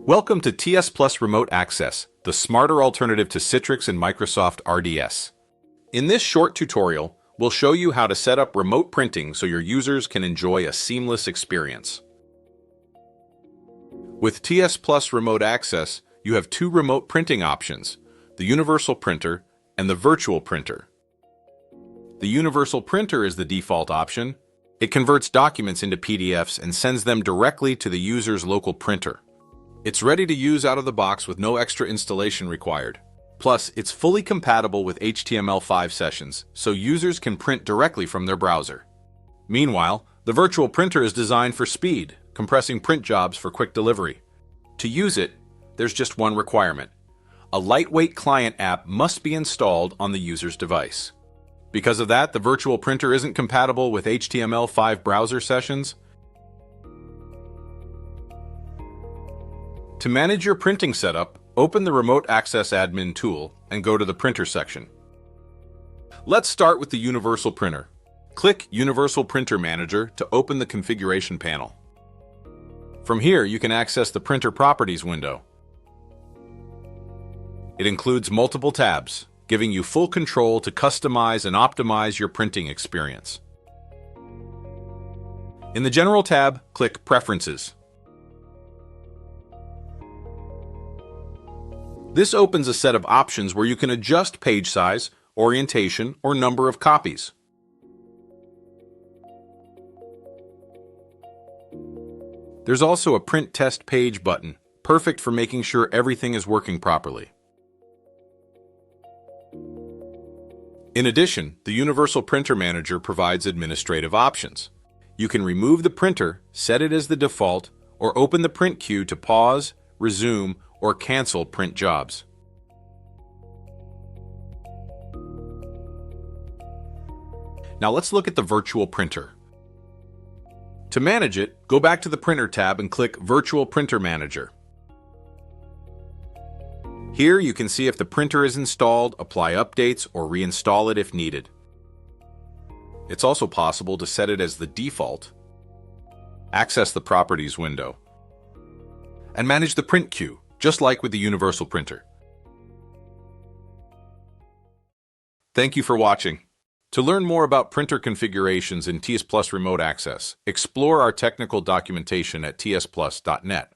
Welcome to TSplus Remote Access, the smarter alternative to Citrix and Microsoft RDS. In this short tutorial, we'll show you how to set up remote printing so your users can enjoy a seamless experience. With TSplus Remote Access, you have two remote printing options, the Universal Printer and the Virtual Printer. The Universal Printer is the default option. It converts documents into PDFs and sends them directly to the user's local printer. It's ready to use out of the box with no extra installation required. Plus, it's fully compatible with HTML5 sessions, so users can print directly from their browser. Meanwhile, the Virtual Printer is designed for speed, compressing print jobs for quick delivery. To use it, there's just one requirement. A lightweight client app must be installed on the user's device. Because of that, the Virtual Printer isn't compatible with HTML5 browser sessions. To manage your printing setup, open the Remote Access Admin tool and go to the Printer section. Let's start with the Universal Printer. Click Universal Printer Manager to open the configuration panel. From here, you can access the Printer Properties window. It includes multiple tabs, giving you full control to customize and optimize your printing experience. In the General tab, click Preferences. This opens a set of options where you can adjust page size, orientation, or number of copies. There's also a Print Test Page button, perfect for making sure everything is working properly. In addition, the Universal Printer Manager provides administrative options. You can remove the printer, set it as the default, or open the print queue to pause, resume, or cancel print jobs. Now let's look at the Virtual Printer. To manage it, go back to the Printer tab and click Virtual Printer Manager. Here you can see if the printer is installed, apply updates, or reinstall it if needed. It's also possible to set it as the default, access the Properties window, and manage the print queue, just like with the Universal Printer. Thank you for watching. To learn more about printer configurations in TSplus Remote Access, explore our technical documentation at tsplus.net.